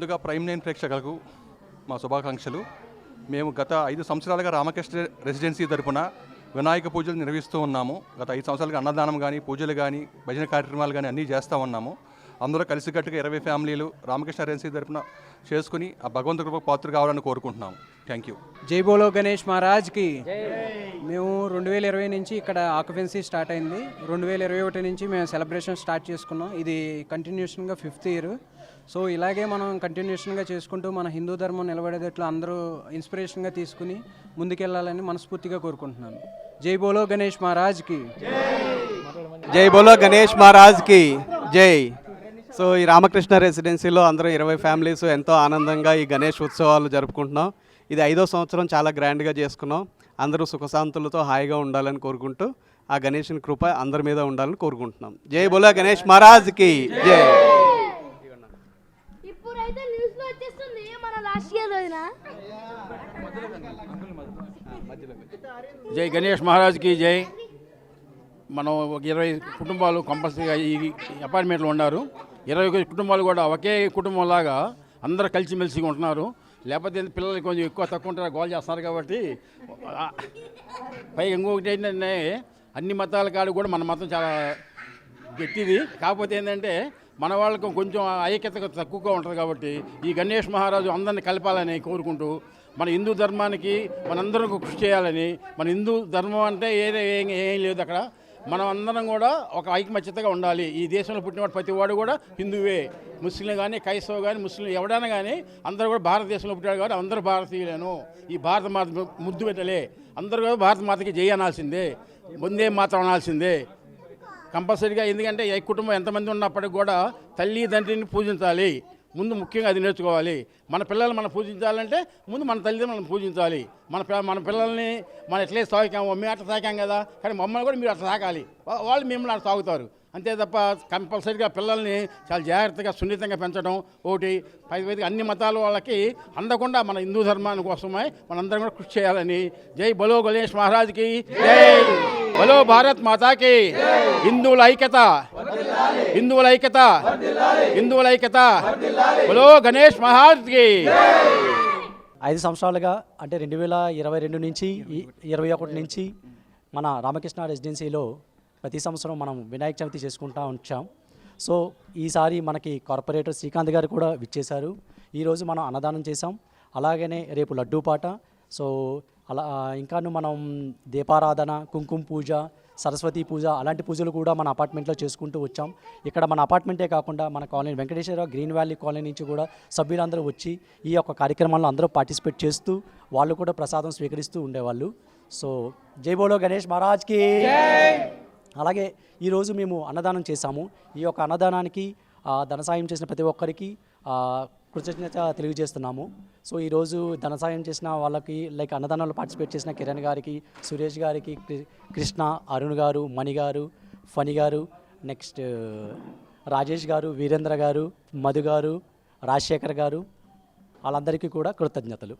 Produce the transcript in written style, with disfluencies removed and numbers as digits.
ముందుగా ప్రైమ్ 9 ప్రేక్షకులకు మా శుభాకాంక్షలు. మేము గత 5 సంవత్సరాలుగా రామకృష్ణ రెసిడెన్సీ తరపున వినాయక పూజలు నిర్వహిస్తూ ఉన్నాము. గత 5 సంవత్సరాలుగా అన్నదానం కానీ, పూజలు కానీ, భజన కార్యక్రమాలు కానీ అన్నీ చేస్తూ ఉన్నాము. అందరూ కలిసికట్టుగా 20 ఫ్యామిలీలు రామకృష్ణ రెసిడెన్సీ తరపున చేసుకుని ఆ భగవంతుడి కృపకు పాత్ర కావాలని కోరుకుంటున్నాము. Thank you. జై బోలో గణేష్ మహారాజ్కి. మేము 2020 నుంచి ఇక్కడ ఆక్యుపెన్సీ స్టార్ట్ అయింది. 2021 నుంచి మేము సెలబ్రేషన్ స్టార్ట్ చేసుకున్నాం. ఇది కంటిన్యూషన్గా 5th ఇయర్. సో ఇలాగే మనం కంటిన్యూషన్గా చేసుకుంటూ మన హిందూ ధర్మం నిలబడేటట్లు అందరూ ఇన్స్పిరేషన్గా తీసుకుని ముందుకెళ్లాలని మనస్ఫూర్తిగా కోరుకుంటున్నాను. జై బోలో గణేష్ మహారాజ్కి. జై బోలో గణేష్ మహారాజ్కి జై. సో ఈ రామకృష్ణ రెసిడెన్సీలో అందరూ 20 ఫ్యామిలీస్ ఎంతో ఆనందంగా ఈ గణేష్ ఉత్సవాలు జరుపుకుంటున్నాం. ఇది 5వ సంవత్సరం చాలా గ్రాండ్గా చేసుకున్నాం. అందరూ సుఖశాంతులతో హాయిగా ఉండాలని కోరుకుంటూ ఆ గణేషుని కృప అందరి మీద ఉండాలని కోరుకుంటున్నాం. జై బోలో గణేష్ మహారాజ్కి జై. జై గణేష్ మహారాజ్కి జై. మనం ఒక 20 కుటుంబాలు కంపల్సరీగా ఈ అపార్ట్మెంట్లో ఉన్నారు. 20 కుటుంబాలు కూడా ఒకే కుటుంబంలాగా అందరూ కలిసిమెలిసి ఉంటున్నారు. లేకపోతే పిల్లలు కొంచెం ఎక్కువ తక్కువ ఉంటారు, గోల్ చేస్తున్నారు. కాబట్టి పైగా ఇంకొకటి ఏంటంటే అన్ని మతాల కాడు కూడా మన మతం చాలా గట్టిది. కాకపోతే ఏంటంటే మన వాళ్ళకు కొంచెం ఐక్యత తక్కువగా ఉంటుంది. కాబట్టి ఈ గణేష్ మహారాజు అందరినీ కలపాలని కోరుకుంటూ మన హిందూ ధర్మానికి మనందరం కృషి చేయాలని. మన హిందూ ధర్మం అంటే ఏం లేదు అక్కడ. మనం అందరం కూడా ఒక ఐకమత్యతగా ఉండాలి. ఈ దేశంలో పుట్టినవాడు ప్రతి వాడు కూడా హిందువే. ముస్లిం కానీ, క్రైస్తవ కానీ, ముస్లిం ఎవడైనా కానీ అందరూ కూడా భారతదేశంలో పుట్టాడు కాబట్టి అందరూ భారతీయులేను. ఈ భారత మాత ముద్దు పెట్టలే. అందరూ కూడా భారత మాతకి జై అనాల్సిందే, ముందే మాత్రం అనాల్సిందే కంపల్సరీగా. ఎందుకంటే ఏ కుటుంబం ఎంతమంది ఉన్నప్పటికి కూడా తల్లి తండ్రిని పూజించాలి. ముందు ముఖ్యంగా అది నేర్చుకోవాలి. మన పిల్లలు మనం పూజించాలంటే ముందు మన తల్లిదండ్రులు మనం పూజించాలి. మన పిల్లల్ని మనం ఎట్లే సాగాము, మేము అట్లా సాగాం కదా, కానీ మమ్మల్ని కూడా మీరు అట్లా సాగాలి. వాళ్ళు మిమ్మల్ని అట్లా సాగుతారు. అంతే తప్ప కంపల్సరీగా పిల్లల్ని చాలా జాగ్రత్తగా సున్నితంగా పెంచడం ఒకటి. పైకి అన్ని మతాల వాళ్ళకి అందకుండా మన హిందూ ధర్మాన్ని కోసమై మనందరం కూడా కృషి చేయాలని. జై బలో గణేష్ మహారాజ్కి జై. బలో భారత్ మాతాకి. హిందువుల ఐక్యత, హిందువుల ఐక్యత, హిందువుల ఐక్యత. బలో గణేష్ మహారాజ్కి. 5 సంవత్సరాలుగా అంటే 2022 నుంచి 2021 నుంచి మన రామకృష్ణ రెసిడెన్సీలో ప్రతి సంవత్సరం మనం వినాయక చవితి చేసుకుంటూ వచ్చాం. సో ఈసారి మనకి కార్పొరేటర్ శ్రీకాంత్ గారు కూడా విచ్చేశారు. ఈరోజు మనం అన్నదానం చేసాం. అలాగనే రేపు లడ్డూ పాట. సో అలా ఇంకాను మనం దీపారాధన, కుంకుమ పూజ, సరస్వతి పూజ అలాంటి పూజలు కూడా మన అపార్ట్మెంట్లో చేసుకుంటూ వచ్చాం. ఇక్కడ మన అపార్ట్మెంటే కాకుండా మన colony Venkateswara green valley colony నుంచి కూడా సభ్యులందరూ వచ్చి ఈ యొక్క కార్యక్రమాల్లో అందరూ పార్టిసిపేట్ చేస్తూ వాళ్ళు కూడా ప్రసాదం స్వీకరిస్తూ ఉండేవాళ్ళు. సో జై బోలో గణేష్ మహారాజ్కి. అలాగే ఈరోజు మేము అన్నదానం చేశాము. ఈ యొక్క అన్నదానానికి ధన సాయం చేసిన ప్రతి ఒక్కరికి కృతజ్ఞత తెలియజేస్తున్నాము. సో ఈరోజు ధన సాయం చేసిన వాళ్ళకి లైక్ అన్నదానంలో పార్టిసిపేట్ చేసిన కిరణ్ గారికి, సురేష్ గారికి, కృష్ణ, అరుణ్ గారు, మణి గారు, ఫణి గారు, నెక్స్ట్ రాజేష్ గారు, వీరేంద్ర గారు, మధు గారు, రాజశేఖర్ గారు, వాళ్ళందరికీ కూడా కృతజ్ఞతలు.